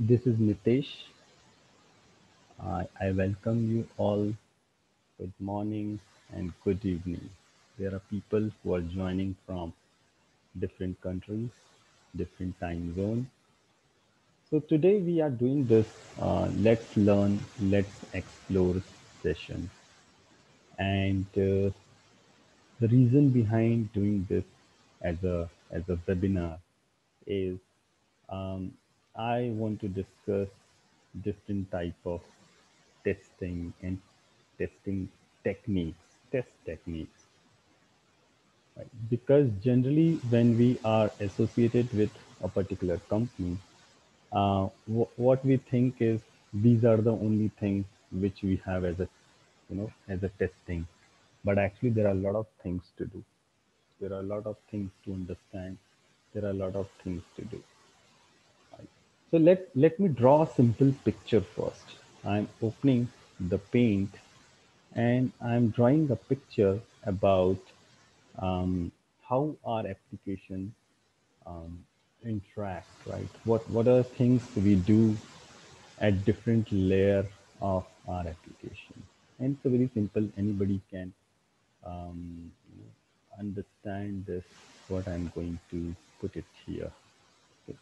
This is Nitesh. I welcome you all. Good morning and good evening. There are people who are joining from different countries, different time zones. So today we are doing this let's learn, let's explore session. And the reason behind doing this as a webinar is um, I want to discuss different type of testing and testing techniques, test techniques, right? Because generally when we are associated with a particular company, what we think is these are the only things which we have as a, as a testing, but actually there are a lot of things to do. There are a lot of things to understand. There are a lot of things to do. Right? So let me draw a simple picture first. I'm opening the paint and I'm drawing a picture about how our application interact, right? What are things we do at different layer of our application? And it's a very simple. Anybody can understand this. What I'm going to put it here. Okay.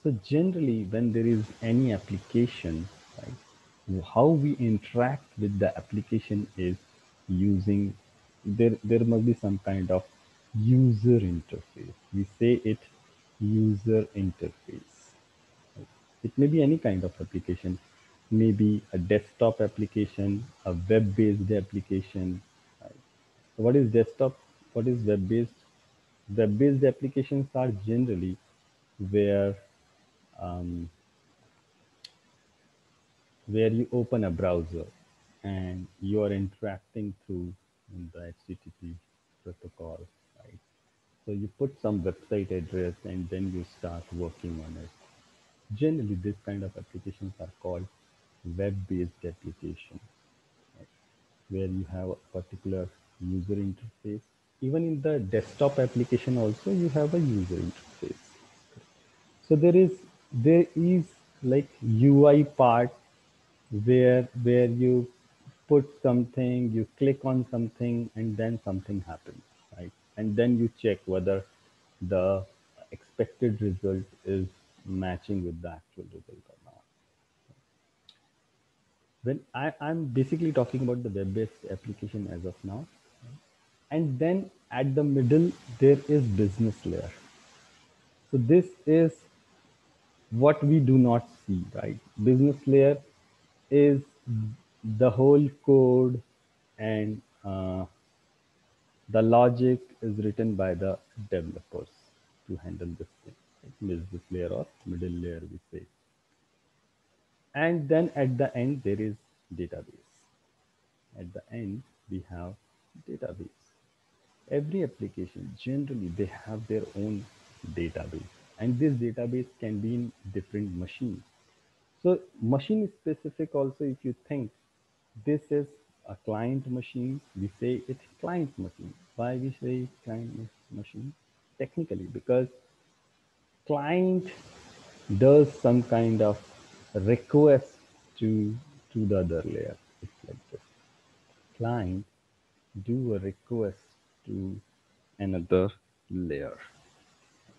So generally, when there is any application, right, how we interact with the application is using there must be some kind of user interface. We say it user interface. Right? It may be any kind of application, maybe a desktop application, a web-based application. Right? So what is desktop? What is web-based? Web-based applications are generally where um, where you open a browser and you are interacting through the HTTP protocol, right? So you put some website address and then you start working on it. Generally, this kind of applications are called web-based application, right? Where you have a particular user interface. Even in the desktop application also, you have a user interface. So there is like UI part where you put something, you click on something, and then something happens, right? And then you check whether the expected result is matching with the actual result or not. When I'm basically talking about the web-based application as of now, and then at the middle there is business layer. So this is what we do not see, right? Business layer is the whole code and the logic is written by the developers to handle this thing. Right? Business layer or middle layer, we say. And then at the end, there is database. At the end, we have database. Every application, generally, they have their own database. And this database can be in different machines. So machine specific also, if you think this is a client machine, we say it's client machine. Why we say client machine? Technically, because client does some kind of request to the other layer. It's like this. Client do a request to another layer.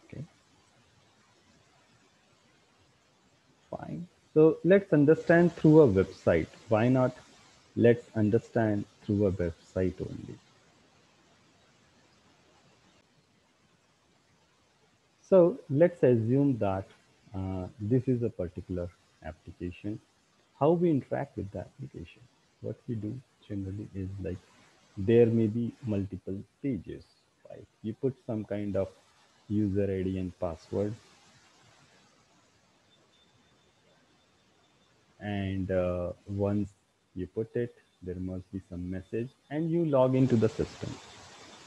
Okay, fine. So let's understand through a website. Why not? Let's understand through a website only. So let's assume that this is a particular application. How we interact with the application? What we do generally is like there may be multiple pages, right? You put some kind of user ID and password, and once you put it, there must be some message, and you log into the system.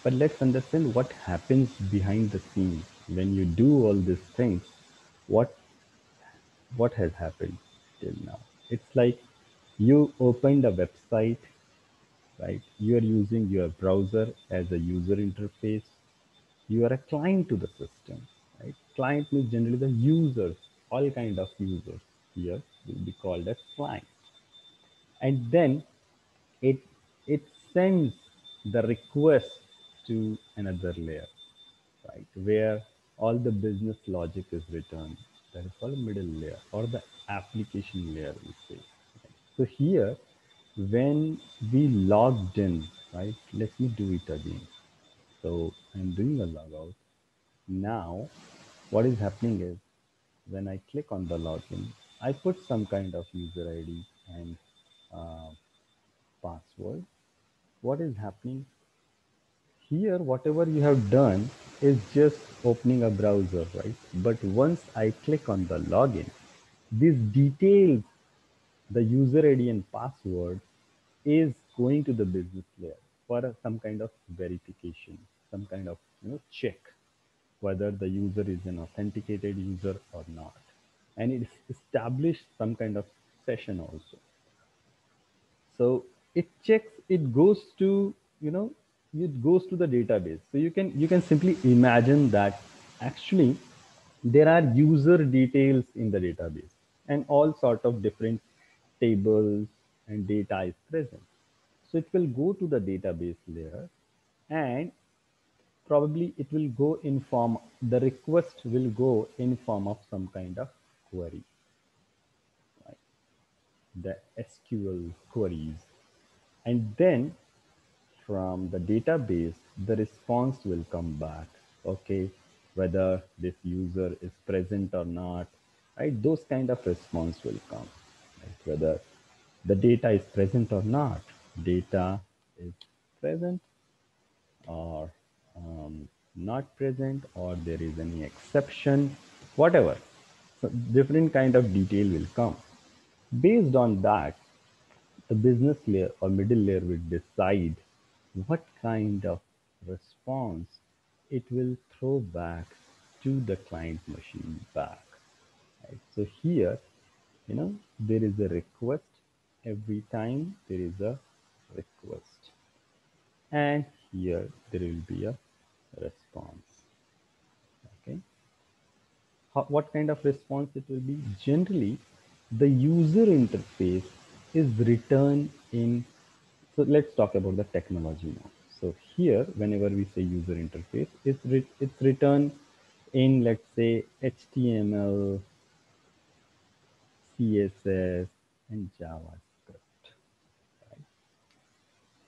But let's understand what happens behind the scenes when you do all these things. What what has happened till now? It's like you opened a website, right? You are using your browser as a user interface. You are a client to the system, right? Client means generally the users, all kind of users. here will be called as client. And then it it sends the request to another layer, right? Where all the business logic is returned. That is called middle layer or the application layer, we say. So here, when we logged in, right? Let me do it again. So I'm doing a logout. Now, what is happening is when I click on the login, I put some kind of user ID and uh, password. What is happening here? Whatever you have done is just opening a browser, right? But once I click on the login, these details, the user ID and password, is going to the business layer for some kind of verification, some kind of check whether the user is an authenticated user or not, and it established some kind of session also. So it checks, it goes to, you know it goes to the database. So you can simply imagine that actually there are user details in the database, and all sort of different tables and data is present. So it will go to the database layer, and probably it will go in form, the request will go in form of some kind of query, right? The SQL queries. And then from the database, the response will come back. Okay, whether this user is present or not, right? Those kind of response will come, right? Whether the data is present or not, data is present or not present, or there is any exception, whatever. So different kind of detail will come. Based on that, the business layer or middle layer will decide what kind of response it will throw back to the client machine back. Right? So here, there is a request. Every time there is a request, and here there will be a response. Okay, what kind of response it will be? Generally, the user interface is written in. So let's talk about the technology now. So here, whenever we say user interface, it's written in, let's say, HTML, CSS, and JavaScript.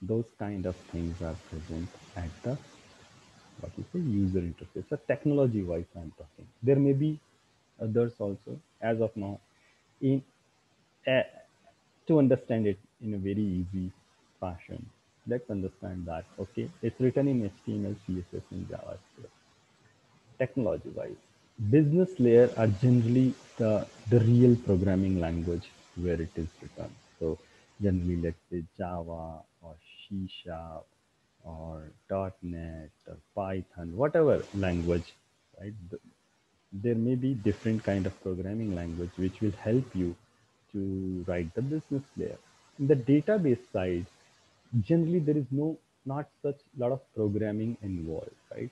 Those kind of things are present at the, what you say, user interface. So technology wise, I'm talking. There may be others also. As of now, in uh, to understand it in a very easy fashion, let's understand that, okay, it's written in HTML, CSS, and JavaScript. Technology wise, business layer are generally the real programming language where it is written. So generally, let's say Java or C Sharp or .NET or Python, whatever language, right? There may be different kind of programming language which will help you to write the business layer. In the database side, generally there is not such lot of programming involved, right?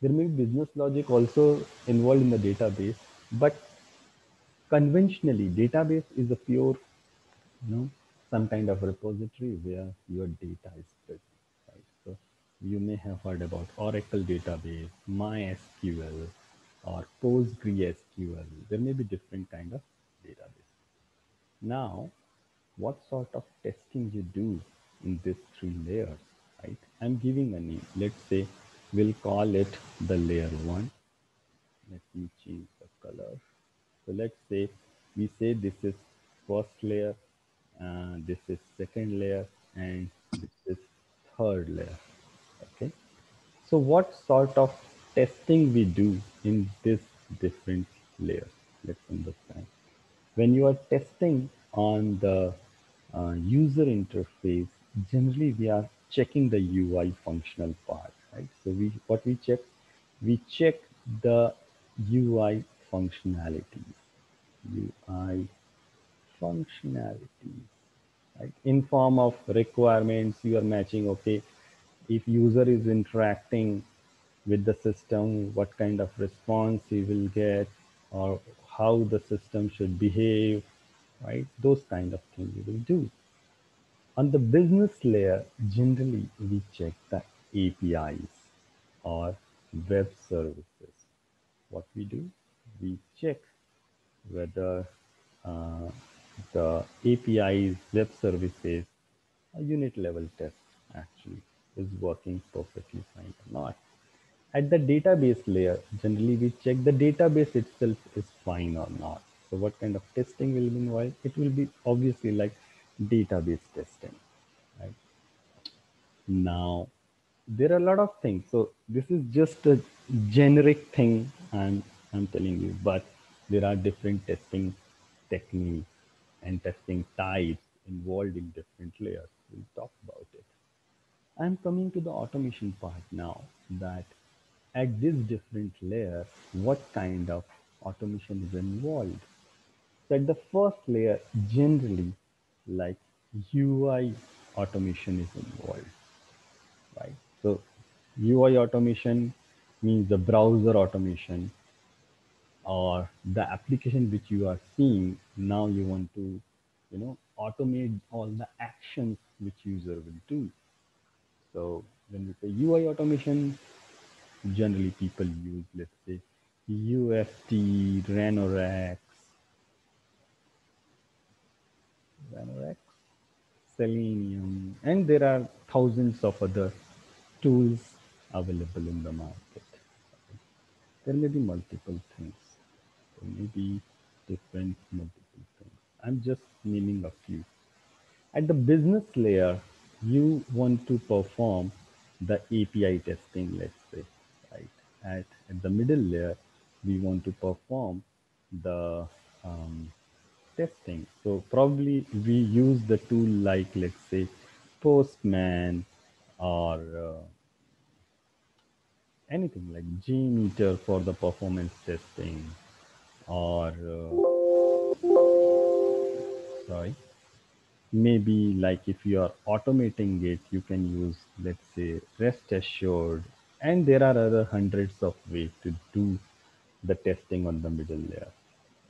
There may be business logic also involved in the database, but conventionally database is a pure, you know some kind of repository where your data is present, right? So you may have heard about Oracle database, MySQL, or PostgreSQL. There may be different kind of database. Now, what sort of testing you do in these three layers, right? I'm giving a name. Let's say we'll call it the layer one. Let me change the color. So let's say we say this is first layer, this is second layer, and this is third layer. Okay. So what sort of testing we do in this different layers? Let's understand. When you are testing on the user interface, generally we are checking the UI functional part, right? So we check? We check the UI functionalities. UI functionalities, right? In form of requirements, you are matching, okay, if user is interacting with the system, what kind of response he will get, or how the system should behave, right? Those kind of things we will do. On the business layer, generally we check the APIs or web services. What we do, we check whether uh, the APIs, web services, a unit level test actually is working perfectly fine or not. At the database layer, generally we check the database itself is fine or not. So what kind of testing will be involved? It will be obviously like database testing, right? Now, there are a lot of things. So this is just a generic thing I'm telling you, but there are different testing techniques and testing types involved in different layers. We'll talk about it. I'm coming to the automation part now, that at this different layer, what kind of automation is involved. So at the first layer, generally, like UI automation is involved, right? So UI automation means the browser automation or the application which you are seeing. Now you want to, automate all the actions which user will do. So when we say UI automation, generally people use, let's say, UFT, Ranorex, Selenium, and there are thousands of other tools available in the market. There may be multiple things. There may be different multiple things. I'm just naming a few. At the business layer, you want to perform the API testing, let's say, right? At the middle layer, we want to perform the testing. So probably we use the tool like, let's say, Postman or anything like JMeter for the performance testing or, sorry, maybe like if you are automating it, you can use, let's say, Rest Assured. And there are other hundreds of ways to do the testing on the middle layer.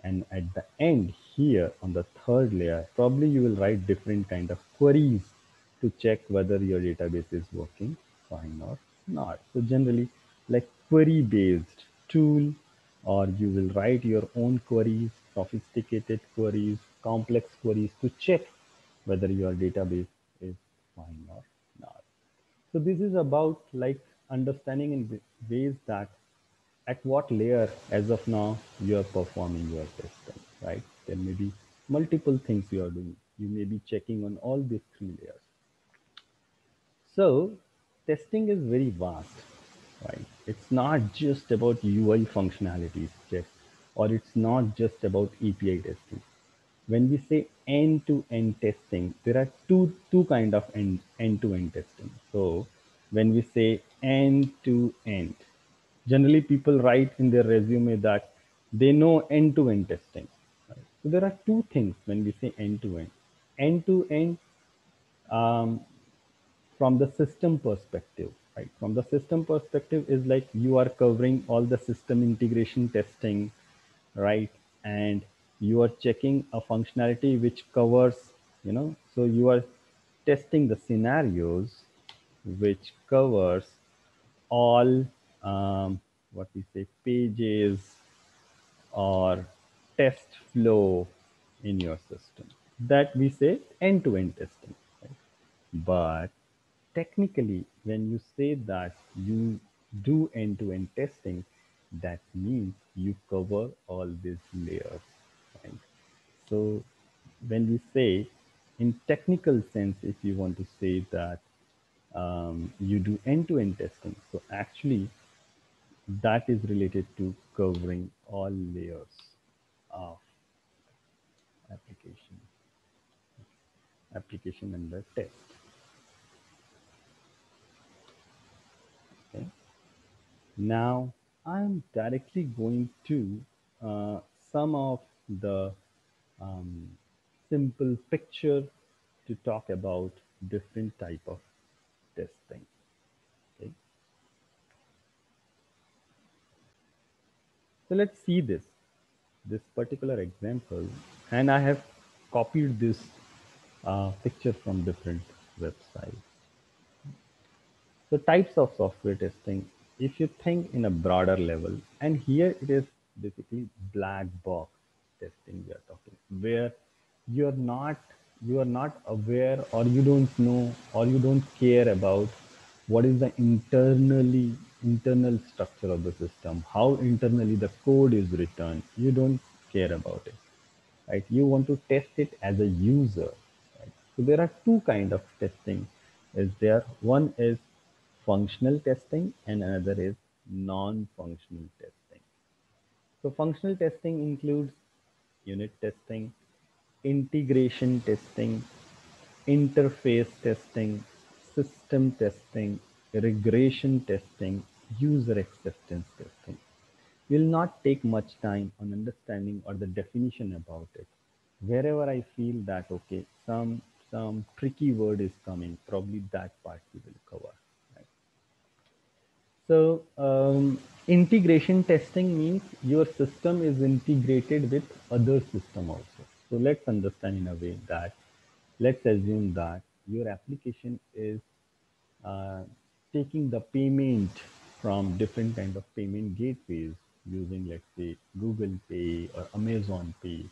And at the end here on the third layer, probably you will write different kind of queries to check whether your database is working fine or not. So generally like query based tool, or you will write your own queries, sophisticated queries, complex queries to check whether your database is fine or not. So this is about like understanding in ways that at what layer as of now you are performing your testing, right? There may be multiple things you are doing. You may be checking on all these three layers. So testing is very vast, right? It's not just about UI functionalities check, or it's not just about API testing. When we say end-to-end testing, there are two kind of end-to-end testing. So when we say end-to-end, generally people write in their resume that they know end-to-end testing. Right? So there are two things when we say end-to-end. End-to-end from the system perspective, right? From the system perspective is like you are covering all the system integration testing, right? And you are checking a functionality which covers, so you are testing the scenarios which covers all, what we say, pages or test flow in your system. That we say end-to-end testing. Right? But technically, when you say that you do end-to-end testing, that means you cover all these layers. Right? So when we say in technical sense, if you want to say that you do end-to-end testing, so actually that is related to covering all layers of application, application under test. Okay. Now I'm directly going to some of the um, simple picture to talk about different type of testing. Okay. So let's see this. this particular example, and I have copied this picture from different websites. So types of software testing, if you think in a broader level, and here it is basically black box testing we are talking, where you're not you are not aware, or you don't know, or you don't care about what is the internal structure of the system, how internally the code is written. You don't care about it, right? You want to test it as a user, right? So there are two kind of testing is there. One is functional testing and another is non-functional testing. So functional testing includes unit testing, integration testing, interface testing, system testing, regression testing, user acceptance testing. Will not take much time on understanding or the definition about it. Wherever I feel that okay, some tricky word is coming, probably that part we will cover. Right? So integration testing means your system is integrated with other system also. So let's understand in a way that let's assume that your application is uh, taking the payment from different kind of payment gateways using, let's say, Google Pay or Amazon Pay.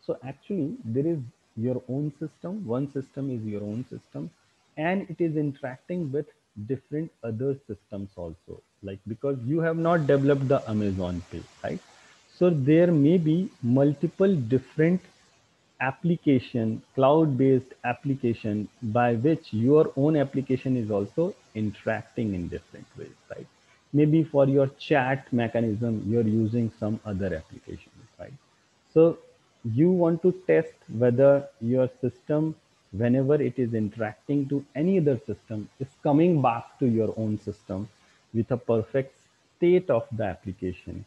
So actually there is your own system, one system is your own system, and it is interacting with different other systems also, like because you have not developed the Amazon Pay, right? So there may be multiple different application, cloud-based application by which your own application is also interacting in different ways, right? Maybe for your chat mechanism, you're using some other application, right? So you want to test whether your system, whenever it is interacting to any other system, is coming back to your own system with a perfect state of the application,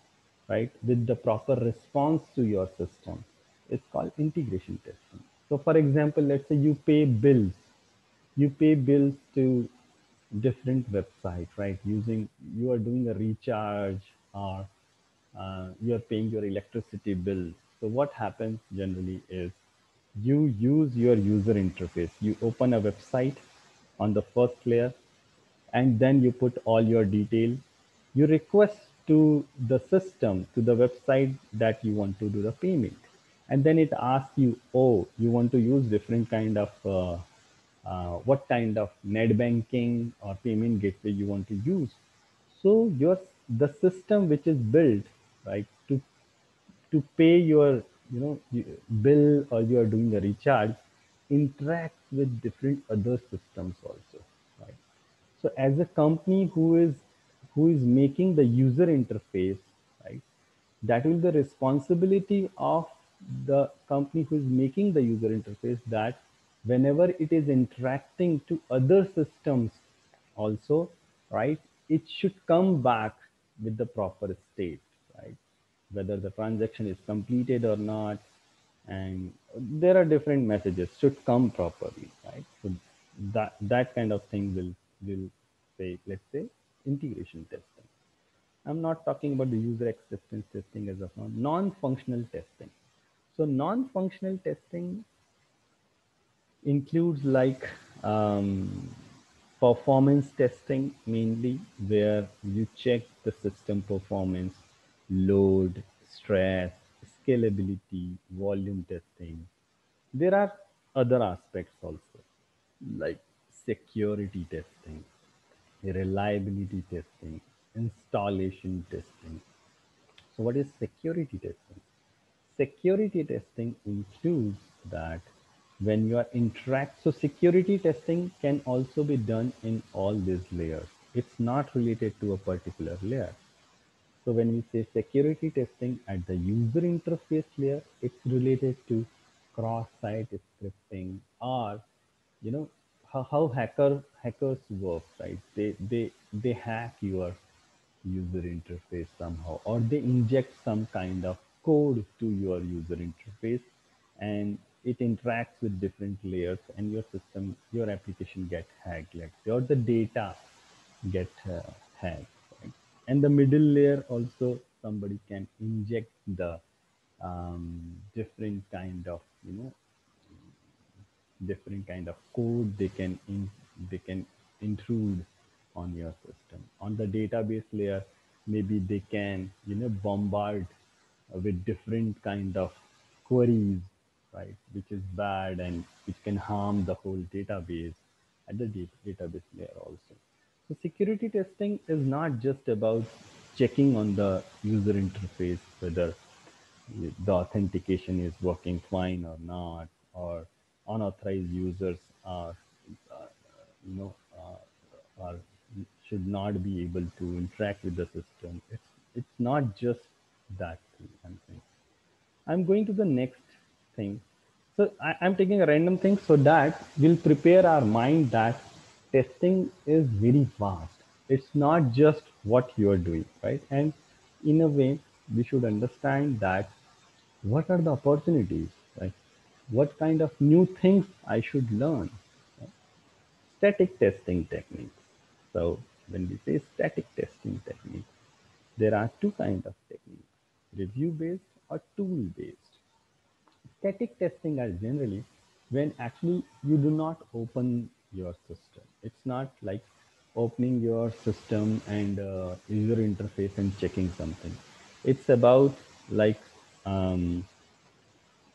right? With the proper response to your system. It's called integration testing. So for example, let's say you pay bills to different website, right? Using, you are doing a recharge, or you are paying your electricity bill. So what happens generally is you use your user interface. You open a website on the first layer, and then you put all your detail. You request to the system, to the website, that you want to do the payment, and then it asks you, oh, you want to use different kind of what kind of net banking or payment gateway you want to use. So your, the system which is built, right, to pay your, bill, or you are doing a recharge, interacts with different other systems also, right? So as a company who is making the user interface, right, that will be the responsibility of the company who is making the user interface, that whenever it is interacting to other systems also, right, it should come back with the proper state, right? Whether the transaction is completed or not, and there are different messages should come properly, right? So that kind of thing will say, let's say, integration testing. I'm not talking about the user acceptance testing as of now. Non-functional testing. So non-functional testing includes like performance testing mainly, where you check the system performance, load, stress, scalability, volume testing. There are other aspects also, like security testing, reliability testing, installation testing. So what is security testing? Security testing includes that when you are interact, so security testing can also be done in all these layers. It's not related to a particular layer. So when we say security testing at the user interface layer, it's related to cross-site scripting, or how hackers work, right? They hack your user interface somehow, or they inject some kind of code to your user interface, and it interacts with different layers, and your system, your application get hacked, let's say, or the data get hacked, right? And the middle layer also, somebody can inject the different kind of different kind of code they can intrude on your system. On the database layer, maybe they can bombard with different kind of queries, right, which is bad and which can harm the whole database at the database layer also. So security testing is not just about checking on the user interface whether the authentication is working fine or not, or unauthorized users are, uh, you know, are should not be able to interact with the system. It's not just that thing, I'm saying. I'm going to the next thing. So I'm taking a random thing so that we'll prepare our mind that testing is very vast. It's not just what you're doing, right? And in a way, we should understand that what are the opportunities, right? What kind of new things I should learn? Static testing techniques. So when we say static testing techniques, there are two kinds of techniques: review based or tool based. Static testing are generally when actually you do not open your system. It's not like opening your system and user interface and checking something. It's about like um,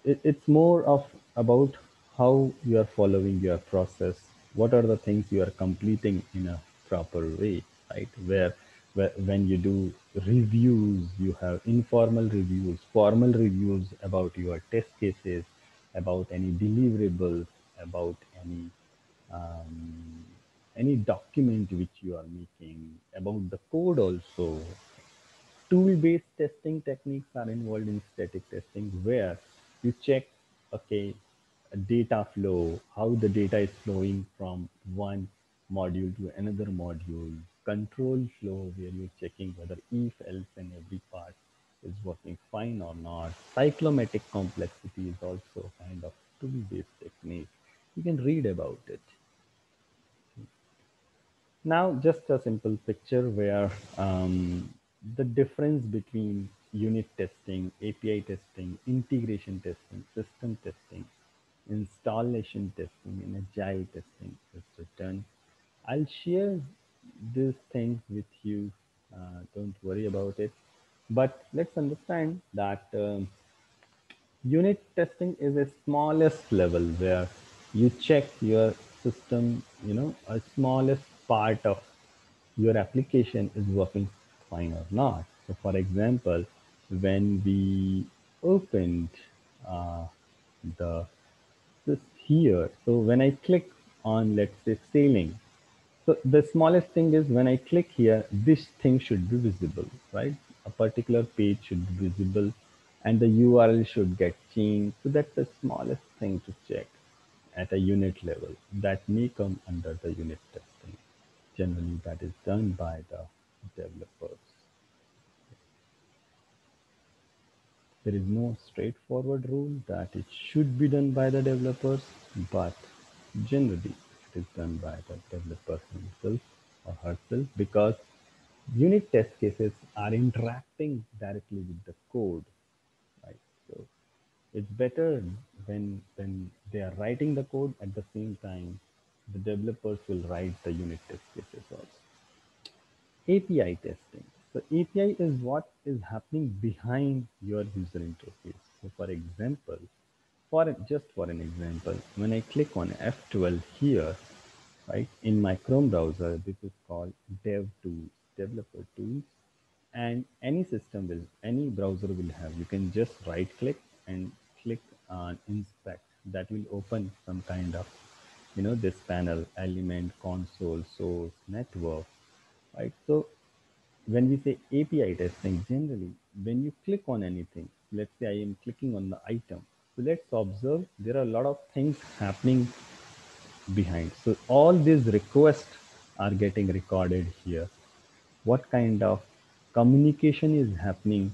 it's more of about how you are following your process. What are the things you are completing in a proper way, right? Where when you do reviews, you have informal reviews, formal reviews about your test cases, about any deliverables, about um, any document which you are making, about the code also. Tool-based testing techniques are involved in static testing where you check, okay, data flow, how the data is flowing from one module to another module, control flow where you're checking whether if, else, and every part is working fine or not. Cyclomatic complexity is also kind of tool-based technique. You can read about it. Now, just a simple picture where the difference between unit testing, API testing, integration testing, system testing, installation testing, and agile testing is written. I'll share these things with you. Don't worry about it. But let's understand that unit testing is a smallest level where you check your system, a smallest part of your application is working fine or not. So, for example, when we opened uh, the this here, so when I click on, let's say, sailing, so the smallest thing is when I click here, this thing should be visible, right? A particular page should be visible and the URL should get changed. So that's the smallest thing to check at a unit level. That may come under the unit testing. Generally, that is done by the developers. There is no straightforward rule that it should be done by the developers, but generally it is done by the developer himself or herself because unit test cases are interacting directly with the code, right? So it's better when they are writing the code at the same time the developers will write the unit test cases also. API testing. So API is what is happening behind your user interface. So for example, just for an example, when I click on F12 here, right, in my Chrome browser, this is called Dev Tools, Developer Tools, and any browser will have. You can just right click and click on Inspect. That will open some kind of, this panel, element, console, source, network, right? So when we say API testing, generally, when you click on anything, let's say I am clicking on the item. So let's observe there are a lot of things happening behind. So all these requests are getting recorded here. What kind of communication is happening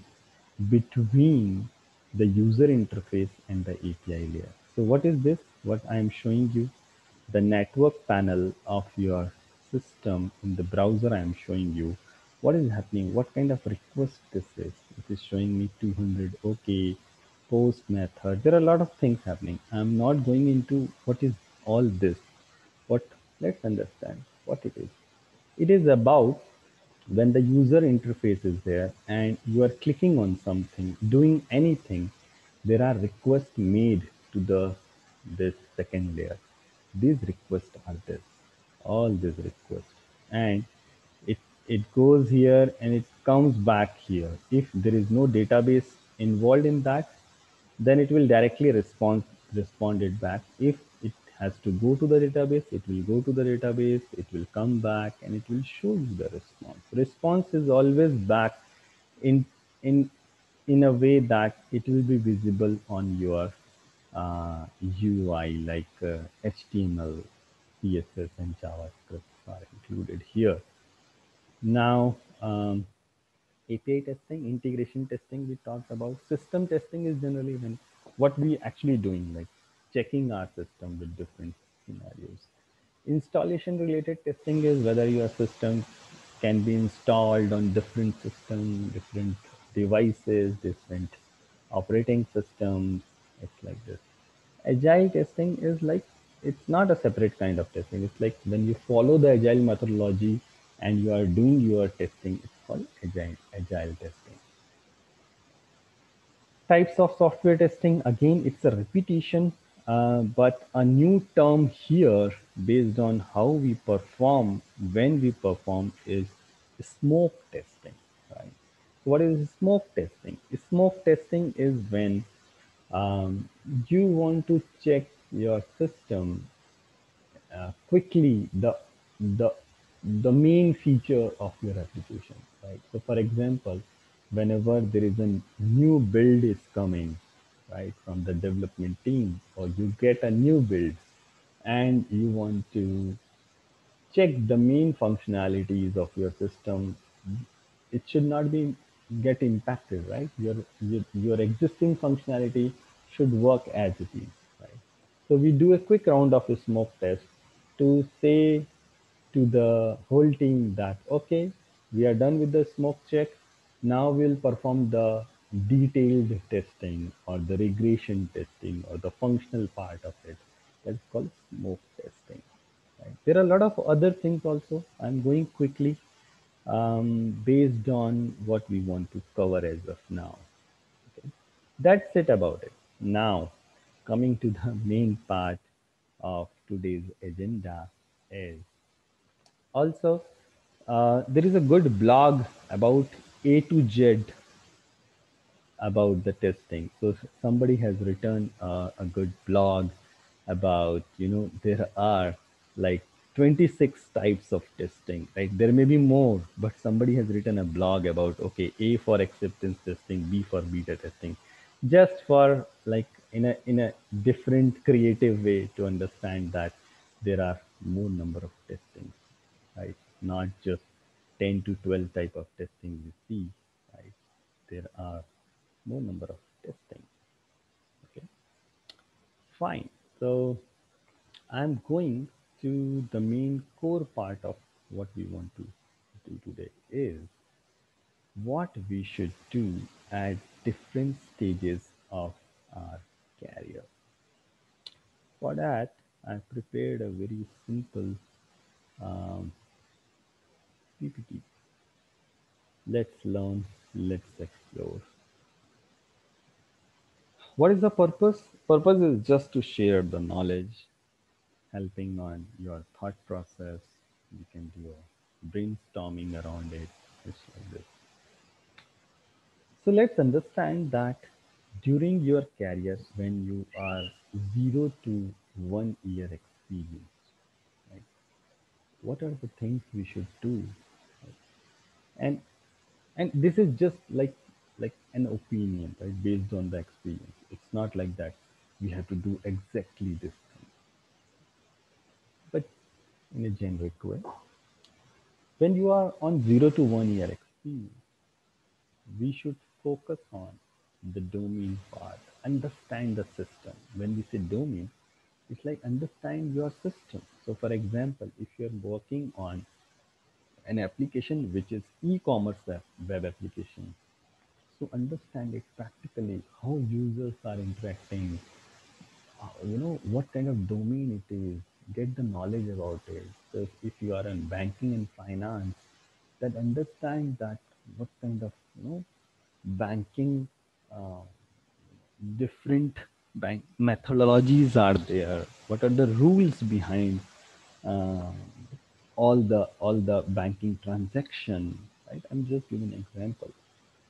between the user interface and the API layer? So what is this? What I am showing you, the network panel of your system in the browser. I am showing you what is happening, what kind of request this is. It is showing me 200, okay, post method. There are a lot of things happening. I'm not going into what is all this, but let's understand what it is. It is about when the user interface is there and you are clicking on something, doing anything, there are requests made to the this second layer. These requests are this, all these requests, and it it goes here and it comes back here. If there is no database involved in that, then it will directly respond it back. If it has to go to the database, it will go to the database, it will come back and it will show you the response is always back in in in a way that it will be visible on your UI, like HTML, CSS and JavaScript are included here. Now, API testing, integration testing, we talked about. System testing is generally when what we actually doing, like checking our system with different scenarios. Installation related testing is whether your system can be installed on different systems, different devices, different operating systems. It's like this. Agile testing is like, it's not a separate kind of testing. It's like when you follow the agile methodology and you are doing your testing, it's called agile testing. Types of software testing, again, it's a repetition, but a new term here based on how we perform when we perform is smoke testing, right? So what is smoke testing? Smoke testing is when you want to check your system quickly, the the main feature of your application, right? So for example, whenever there is a new build is coming, right, from the development team, or you get a new build and you want to check the main functionalities of your system, it should not be get impacted, right? Your existing functionality should work as it is, right? So we do a quick round of a smoke test to say to the whole team that okay, we are done with the smoke check. Now we'll perform the detailed testing or the regression testing or the functional part of it. That's called smoke testing. Right. There are a lot of other things also. I'm going quickly based on what we want to cover as of now. Okay. That's it about it. Now, coming to the main part of today's agenda is also there is a good blog about A to Z about the testing. So somebody has written a good blog about, there are like 26 types of testing, right? There may be more, but somebody has written a blog about, okay, A for acceptance testing, B for beta testing, just for like in a different creative way to understand that there are more number of testing, right? Not just 10 to 12 type of testing we see, right? There are more number of testing. Okay, fine. So I'm going to the main core part of what we want to do today is what we should do at different stages of our career. For that, I prepared a very simple um, PPT. Let's learn, let's explore. What is the purpose? Purpose is just to share the knowledge, helping on your thought process. You can do a brainstorming around it. It's like this. So let's understand that during your career, when you are 0 to 1 year experience, right, what are the things we should do? And and this is just like an opinion, right, based on the experience. It's not like that we have to do exactly this thing, but in a generic way. When you are on 0 to 1 year experience, we should focus on the domain part, understand the system. When we say domain, it's like understand your system. So, for example, if you're working on an application which is e-commerce web application, to understand it practically, how users are interacting, what kind of domain it is, get the knowledge about it. So if you are in banking and finance, then understand that what kind of banking uh, different bank methodologies are there, what are the rules behind uh, all the banking transaction, right? I'm just giving an example.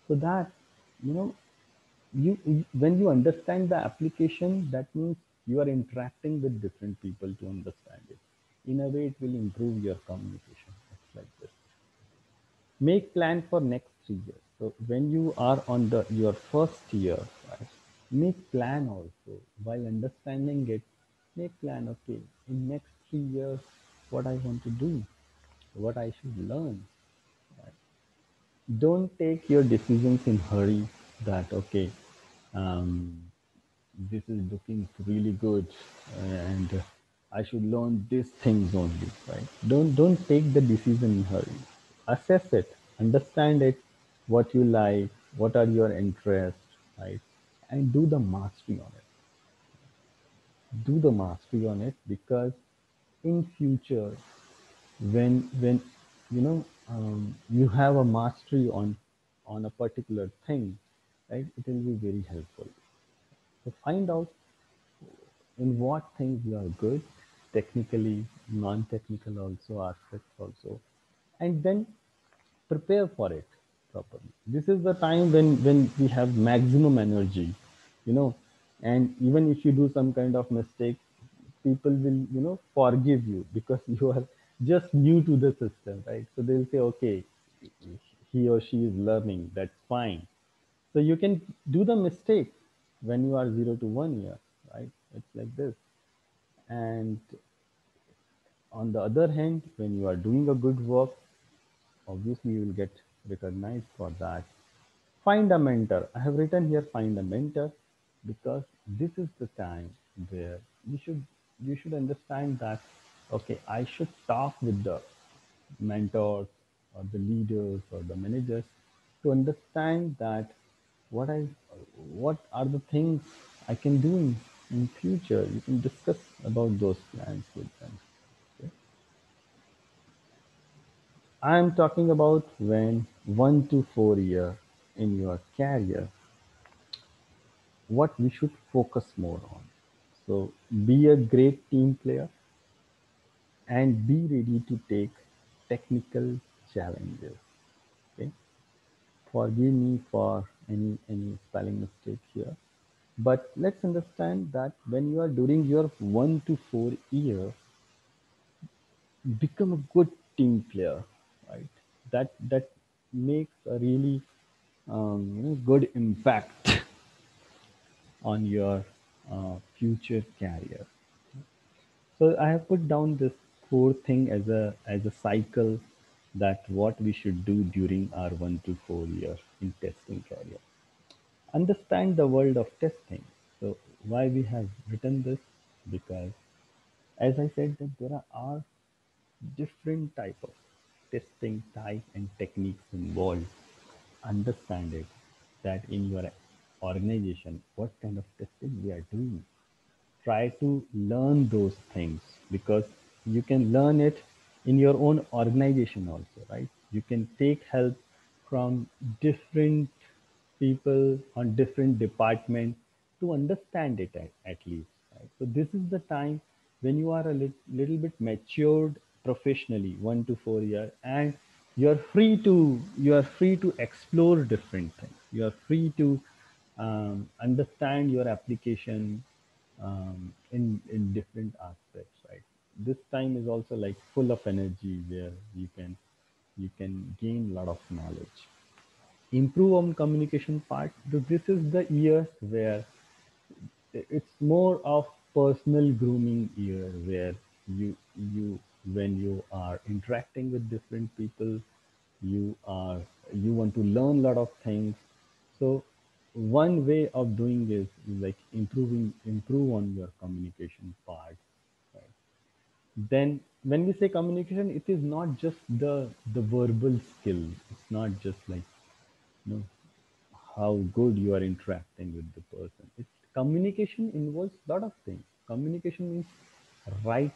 So that you know when you understand the application, that means you are interacting with different people to understand it. In a way, it will improve your communication. It's like this. Make plan for next 3 years. So when you are on the your first year, right, make plan also. While understanding it, make plan. Okay, in next 3 years, what I want to do, what I should learn. Right? Don't take your decisions in hurry. That okay, um, this is looking really good, and I should learn these things only, right? Don't take the decision in hurry. Assess it, understand it, what you like, what are your interests, right? And do the mastery on it. Do the mastery on it, because in future, when you have a mastery on a particular thing, right? It will be very helpful. So find out in what things you are good, technically, non-technical also, aspects also, and then prepare for it properly. This is the time when we have maximum energy, you know, and even if you do some kind of mistake, people will forgive you because you are just new to the system, right? So they'll say, okay, he or she is learning, that's fine. So you can do the mistake when you are 0 to 1 year, right? It's like this. And on the other hand, when you are doing a good work, obviously you will get recognized for that. Find a mentor. I have written here find a mentor because this is the time where you should understand that okay, I should talk with the mentors or the leaders or the managers to understand that what I what are the things I can do in future. You can discuss about those plans with them. Okay? I am talking about when 1 to 4 year in your career, what we should focus more on. So be a great team player and be ready to take technical challenges. Okay. Forgive me for any spelling mistake here. But let's understand that when you are during your 1 to 4 years, become a good team player, right? That makes a really good impact on your future career. So I have put down this four thing as a cycle that what we should do during our 1 to 4 year in testing career. Understand the world of testing. So why we have written this? Because as I said that there are different type of testing type and techniques involved. Understand it that in your organization what kind of testing we are doing. Try to learn those things because you can learn it in your own organization also, right? You can take help from different people on different departments to understand it at least, right? So this is the time when you are a little bit matured professionally, 1 to 4 year, and you are free to explore different things. You are free to understand your application in different aspects, right? This time is also like full of energy where you can gain a lot of knowledge. Improve on communication part. This is the years where it's more of personal grooming year where you when you are interacting with different people, you are you want to learn a lot of things. So one way of doing is like improve on your communication part, right? Then when we say communication, it is not just the verbal skill. It's not just like you know how good you are interacting with the person. It's communication involves a lot of things. Communication means right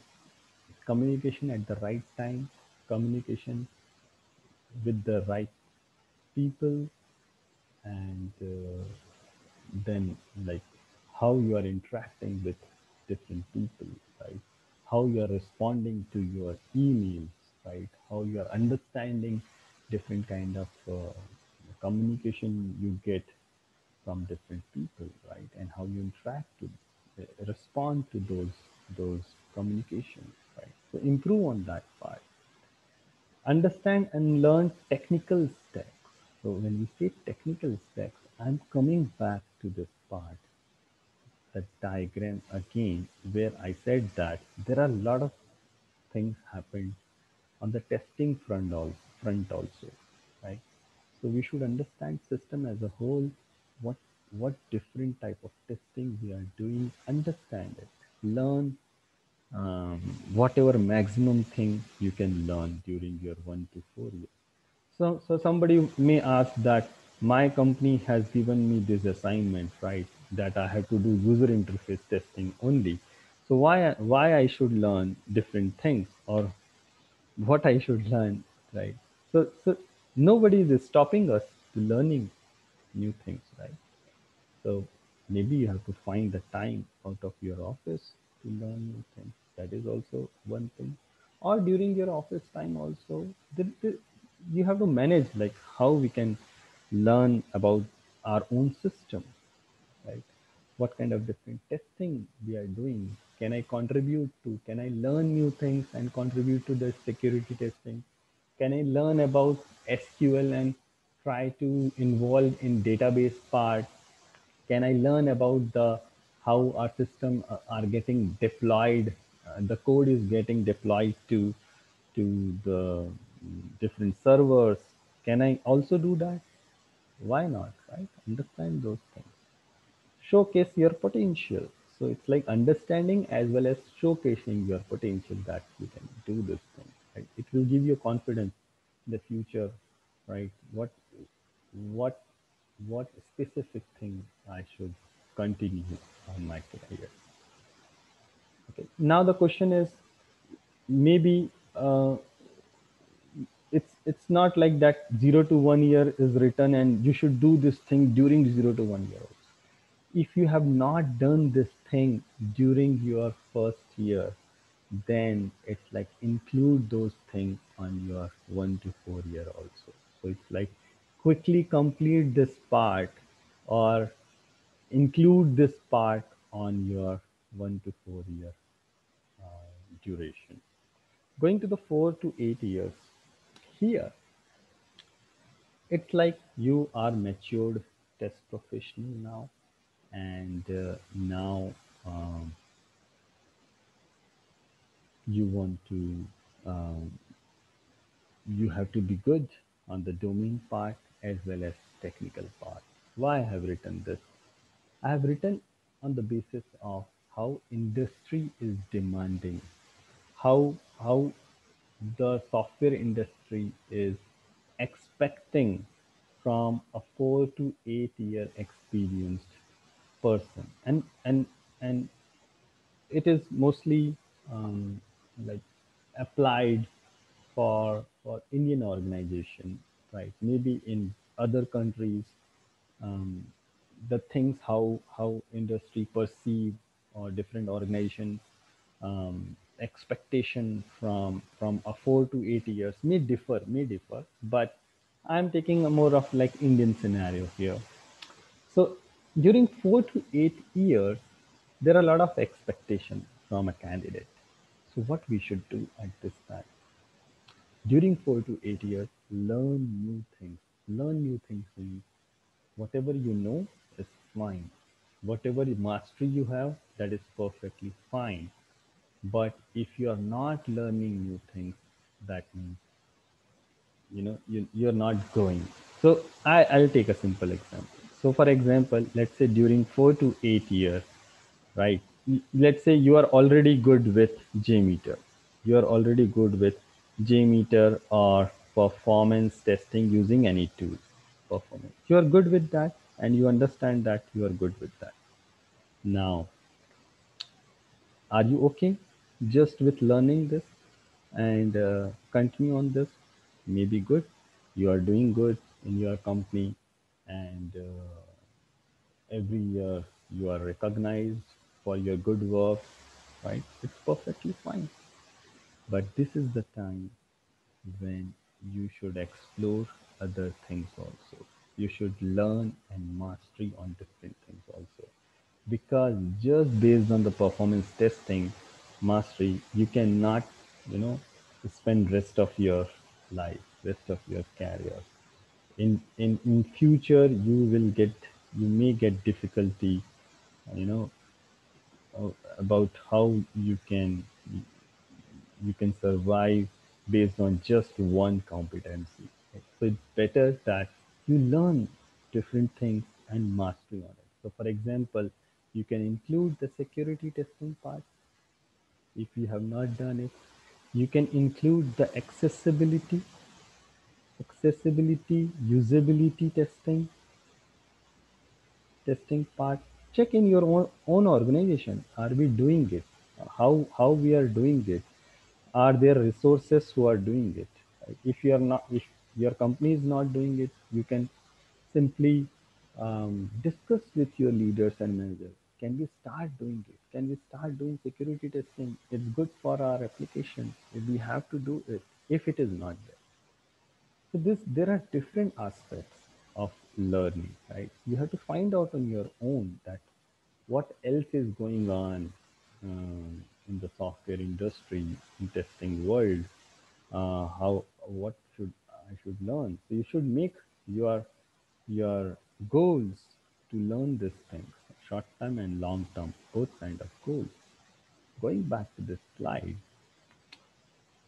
communication at the right time, communication with the right people, and then like how you are interacting with different people, right? How you are responding to your emails, right? How you are understanding different kind of communication you get from different people, right? And how you interact to respond to those communications, right? So improve on that part. Understand and learn technical stacks. So when we say technical stacks, I'm coming back to this part, the diagram again, where I said that there are a lot of things happen on the testing front also, right? So we should understand system as a whole, what what different type of testing we are doing, understand it, learn um, whatever maximum thing you can learn during your 1 to 4 years. So somebody may ask that my company has given me this assignment, right? That I have to do user interface testing only. So why I should learn different things, or what I should learn, right? So nobody is stopping us to learning new things, right? So maybe you have to find the time out of your office to learn new things. That is also one thing. Or during your office time also, you have to manage like how we can learn about our own system, right? What kind of different testing we are doing? Can I contribute to? Can I learn new things and contribute to the security testing? Can I learn about SQL and try to involve in database part? Can I learn about the how our system are getting deployed? The code is getting deployed to the different servers. Can I also do that? Why not? Right? Understand those things. Showcase your potential. So it's like understanding as well as showcasing your potential that you can do this thing. Right? It will give you confidence in the future, right? What what specific thing I should continue on my career. Okay. Now the question is maybe it's not like that 0 to 1 year is written and you should do this thing during 0 to 1 year also. If you have not done this thing during your first year, then it's like include those things on your 1 to 4 year also. So it's like quickly complete this part, or include this part on your 1 to 4 year duration. Going to the 4 to 8 years, here it's like you are matured test professional now, and now um, you want to um, you have to be good on the domain part as well as technical part. Why I have written this? I have written on the basis of how industry is demanding, how the software industry is expecting from a 4 to 8 year experienced person, and it is mostly like applied for Indian organization, right? Maybe in other countries, um, the things how industry perceive or different organizations expectation from a 4 to 8 years may differ, but I'm taking a more of like Indian scenario here. So during 4 to 8 years, there are a lot of expectation from a candidate. So what we should do at this time? During 4 to 8 years, learn new things. Learn new things means whatever you know is fine. Whatever mastery you have, that is perfectly fine. But if you are not learning new things, that means you're not growing. So I'll take a simple example. So for example, let's say during 4 to 8 years, right? Let's say you are already good with JMeter. You are already good with JMeter or performance testing using any tool. Performance. You are good with that, and you understand that you are good with that. Now, are you okay just with learning this and continue on this? Maybe good. You are doing good in your company, and every year you are recognized for your good work, right? It's perfectly fine. But this is the time when you should explore other things also. You should learn and mastery on different things also. Because just based on the performance testing mastery, you cannot, you know, spend rest of your life, rest of your career. In future, you may get difficulty, you know, about how you can survive based on just one competency. Right? So it's better that you learn different things and mastery on it. So for example, you can include the security testing part if you have not done it. You can include the accessibility, usability testing part. Check in your own organization. Are we doing it? How we are doing it? Are there resources who are doing it? Right? If your company is not doing it, you can simply discuss with your leaders and managers. Can we start doing it? Can we start doing security testing? It's good for our application. We have to do it if it is not there. So there are different aspects of learning, right? You have to find out on your own that what else is going on in the software industry, in testing world, how what should I should learn. So you should make your your goals to learn these things, short term and long term, both kind of goals. Going back to this slide,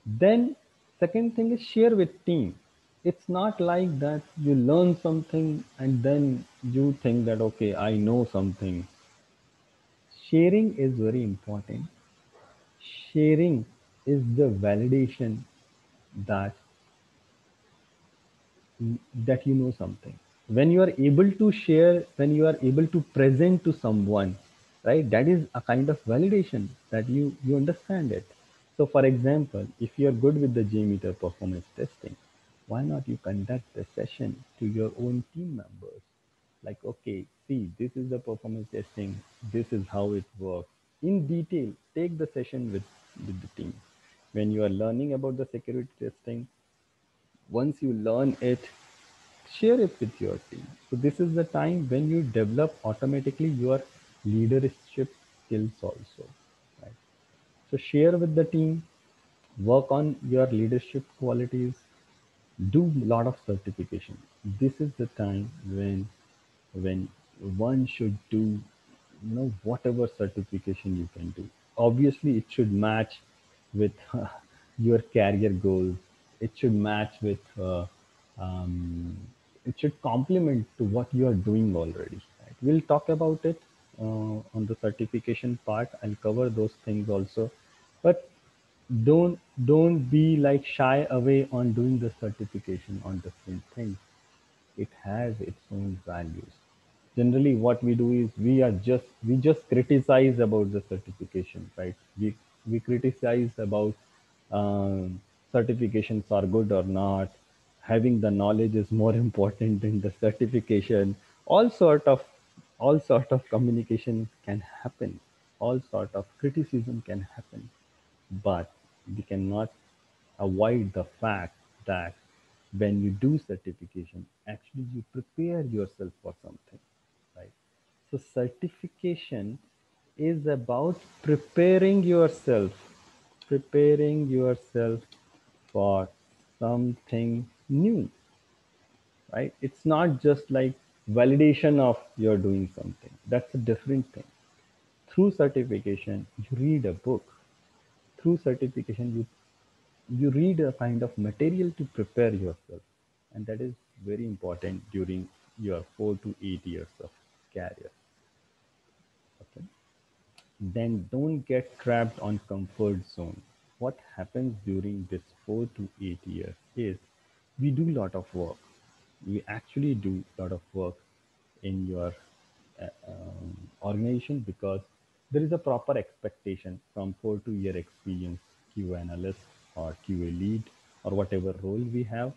then second thing is share with team. It's not like that you learn something and then you think that okay, I know something. Sharing is very important. Sharing is the validation that that you know something. When you are able to share, when you are able to present to someone, right, that is a kind of validation that you understand it. So for example, if you are good with the JMeter performance testing, why not you conduct a session to your own team members, like okay, see, this is the performance testing, this is how it works in detail. Take the session with the team. When you are learning about the security testing, once you learn it, share it with your team. So this is the time when you develop automatically your leadership skills also, right? So share with the team, work on your leadership qualities, do a lot of certification. This is the time when one should do, whatever certification you can do. Obviously it should match with your career goals. It should match with um, it should complement to what you are doing already, right? We'll talk about it on the certification part. I'll cover those things also, but don't be like shy away on doing the certification on different things. It has its own values. Generally what we do is we just criticize about the certification, right? We criticize about um, certifications are good or not. Having the knowledge is more important than the certification. All sort of communication can happen. All sort of criticism can happen, but we cannot avoid the fact that when you do certification, actually you prepare yourself for something, right? So certification is about preparing yourself for something new, right? It's not just like validation of you're doing something. That's a different thing. Through certification, you read a book. Through certification, you read a kind of material to prepare yourself, and that is very important during your 4 to 8 years of career. Okay, then don't get trapped on comfort zone. What happens during this 4 to 8 years is we do a lot of work. We actually do a lot of work in your organization, because there is a proper expectation from 4 to year experience QA analyst or QA lead or whatever role we have.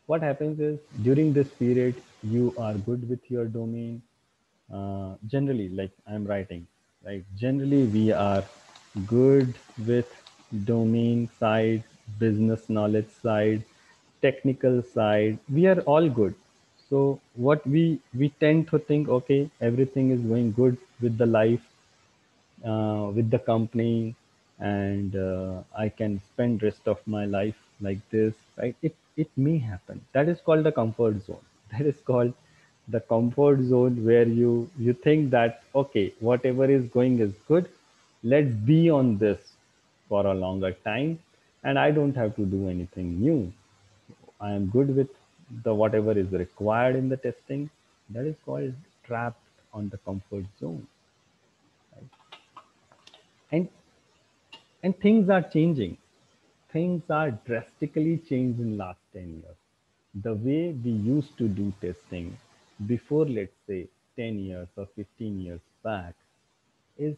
What happens is during this period, you are good with your domain. Generally, like I'm writing, right? Generally, we are good with domain side, business knowledge side, technical side. We are all good. So what we tend to think, okay, everything is going good with the life, with the company, and I can spend rest of my life like this, right? It may happen. That is called the comfort zone. That is called the comfort zone, where you think that okay, whatever is going is good. Let's be on this for a longer time, and I don't have to do anything new. I am good with the whatever is required in the testing. That is called trapped on the comfort zone, right? And things are changing. Things are drastically changed in last 10 years. The way we used to do testing before, let's say, 10 years or 15 years back, is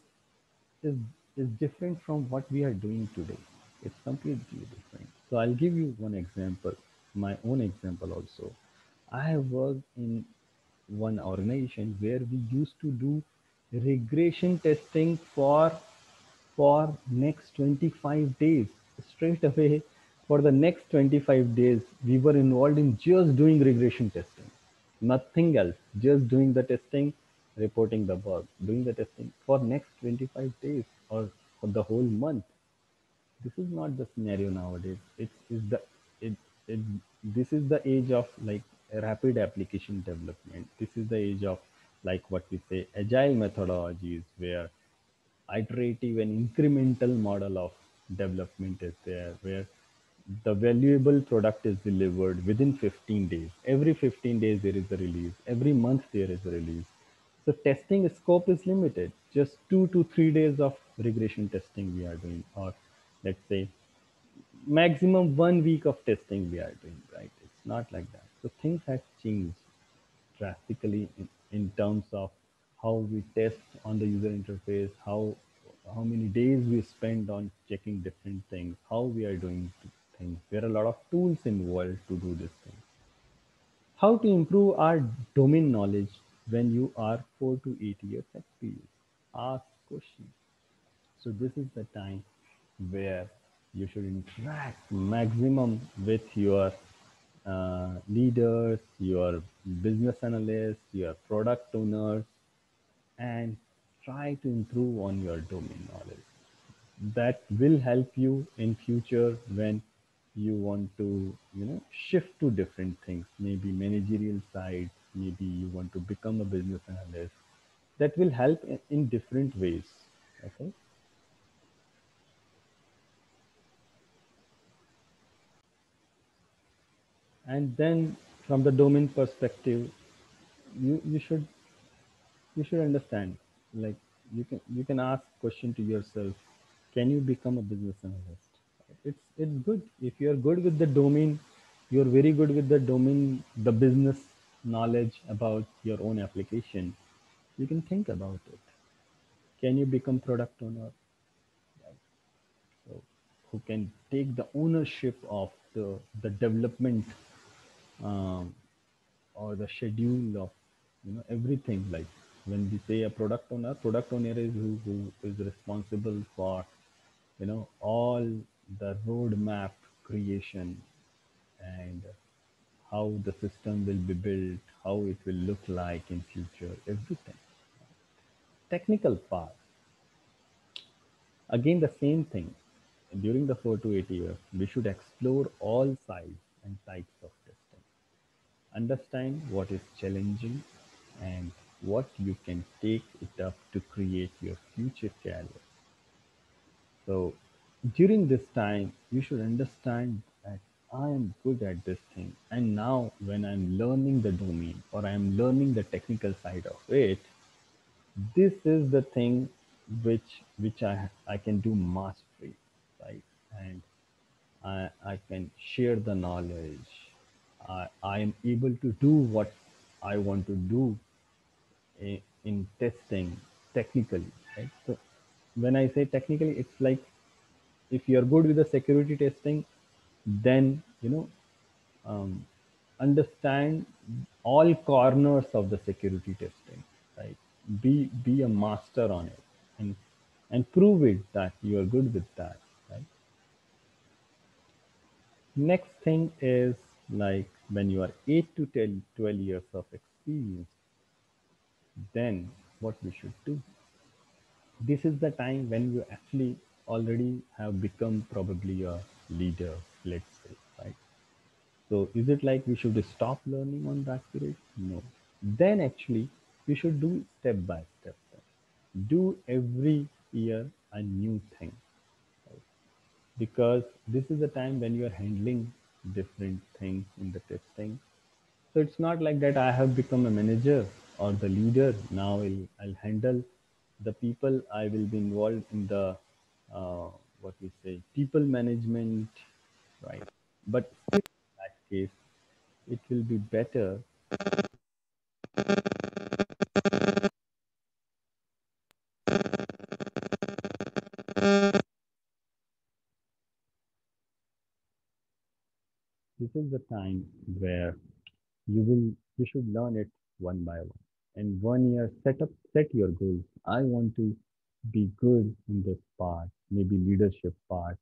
is is different from what we are doing today. It's completely different. So I'll give you one example, my own example also. I have worked in one organization where we used to do regression testing for next 25 days. Straight away, for the next 25 days, we were involved in just doing regression testing, nothing else, just doing the testing, reporting the bug, doing the testing for next 25 days or for the whole month. This is not the scenario nowadays. It, it this is the age of like rapid application development. This is the age of like what we say agile methodologies, where iterative and incremental model of development is there, where the valuable product is delivered within 15 days. Every 15 days there is a release, every month there is a release. So testing scope is limited, just 2 to 3 days of regression testing we are doing, or let's say maximum 1 week of testing we are doing, right? It's not like that. So things have changed drastically in terms of how we test on the user interface, how many days we spend on checking different things, how we are doing things. There are a lot of tools involved to do this thing. How to improve our domain knowledge when you are 4 to 8 years experience? Ask questions. So this is the time where you should interact maximum with your leaders, your business analysts, your product owners, and try to improve on your domain knowledge. That will help you in future when you want to shift to different things, maybe managerial side, maybe you want to become a business analyst. That will help in different ways. Okay. And then from the domain perspective, you should understand, like you can ask question to yourself, can you become a business analyst? It's good if you're good with the domain, you're very good with the domain, the business knowledge about your own application. You can think about it. Can you become product owner? So who can take the ownership of the development, um, or the schedule of everything. Like when we say a product owner is who is responsible for all the roadmap creation, and how the system will be built, how it will look like in future, everything. Technical part, again the same thing. During the 4 to 8 years, we should explore all sides and types of testing. Understand what is challenging and what you can take it up to create your future career. So during this time, you should understand that I am good at this thing. And now when I'm learning the domain or I'm learning the technical side of it, this is the thing which I can do mastery, right? And I can share the knowledge. I am able to do what I want to do in testing technically, right? So when I say technically, it's like if you're good with the security testing, then um, understand all corners of the security testing, right? Be a master on it, and prove it that you are good with that, right? Next thing is, like, when you are 8 to 10, 12 years of experience, then what we should do. This is the time when you actually already have become probably a leader, let's say, right? So is it like we should stop learning on that period? No. Then actually we should do step by step. Do every year a new thing, right? Because this is the time when you are handling different things in the testing. So it's not like that I have become a manager or the leader. Now I'll handle the people. I will be involved in the what we say people management, right? But still, in that case, it will be better. This is the time where you should learn it one by one. And 1 year set your goals. I want to be good in this part, maybe leadership part.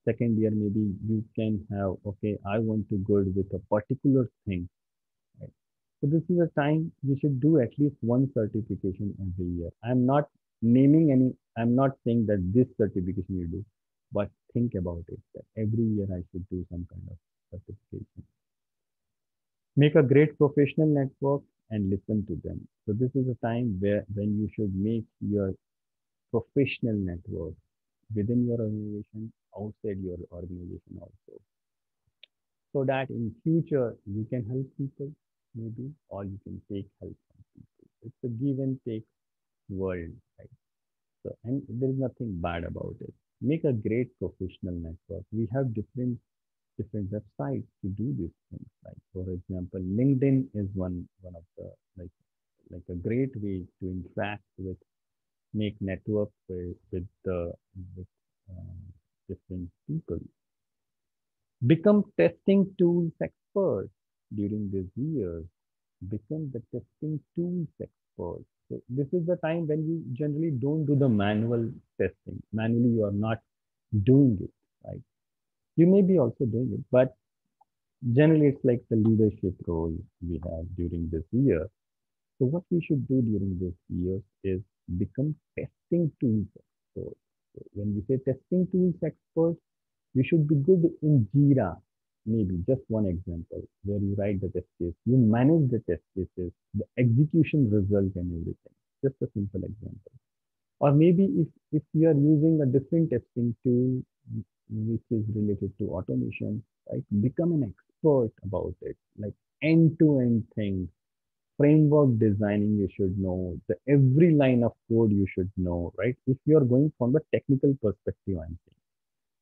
Second year, maybe you can have, okay, I want to go with a particular thing, right? So this is a time you should do at least one certification every year. I'm not saying that this certification you do, but think about it that every year I should do some kind of certification. Make a great professional network and listen to them. So this is a time where when you should make your professional network within your organization, outside your organization also, so that in future you can help people, maybe, or you can take help from people. It's a give and take world, right? So, and there is nothing bad about it. Make a great professional network. We have different websites to do these things. Like, for example, LinkedIn is one of the, like a great way to interact with, make network with uh, different people. Become testing tools expert during these years. Become the testing tools expert. So this is the time when you generally don't do the manual testing. Manually, you are not doing it, right? You may be also doing it, but generally it's like the leadership role we have during this year. So what we should do during this year is become testing tools expert. So when we say testing tools expert, you should be good in Jira. Maybe just one example where you write the test case, you manage the test cases, the execution result and everything. Just a simple example. Or maybe if you are using a different testing tool which is related to automation, right? Become an expert about it, like end-to-end things, framework designing you should know, the every line of code you should know, right? If you are going from the technical perspective, I'm saying.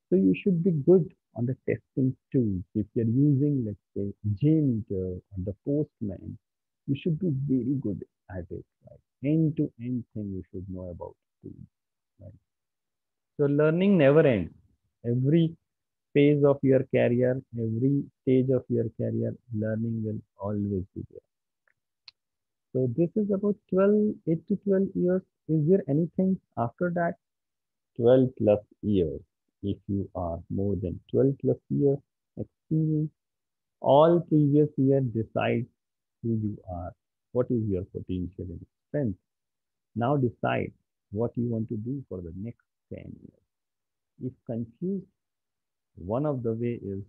So you should be good on the testing tools. If you're using, let's say, JMeter or the Postman, you should be very good at it, right? End-to-end thing you should know about tools, right? So learning never ends. Every phase of your career, every stage of your career, learning will always be there. So this is about 12, 8 to 12 years. Is there anything after that? 12 plus years. If you are more than 12 plus years experience, all previous year decide who you are, what is your potential and strength. Now decide what you want to do for the next 10 years. If confused, one of the way is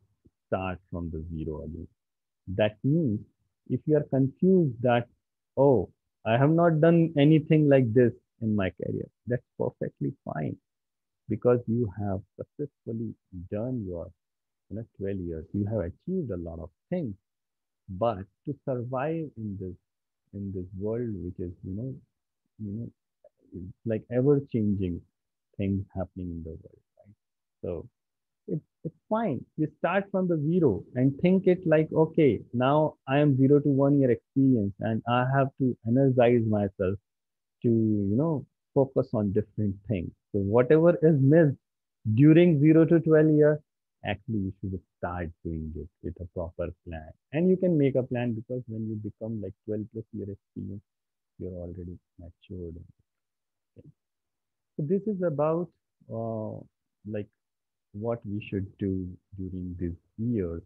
start from the zero again. That means if you are confused that, oh, I have not done anything like this in my career, that's perfectly fine because you have successfully done your 12 years. You have achieved a lot of things, but to survive in this world, which is you know, like ever changing things happening in the world, right? So It's fine. You start from the zero and think it like, okay, now I am 0 to 1 year experience and I have to energize myself to, focus on different things. So whatever is missed during 0 to 12 years, actually you should start doing it with a proper plan. And you can make a plan because when you become like 12 plus year experience, you're already matured. So this is about like what we should do during these years.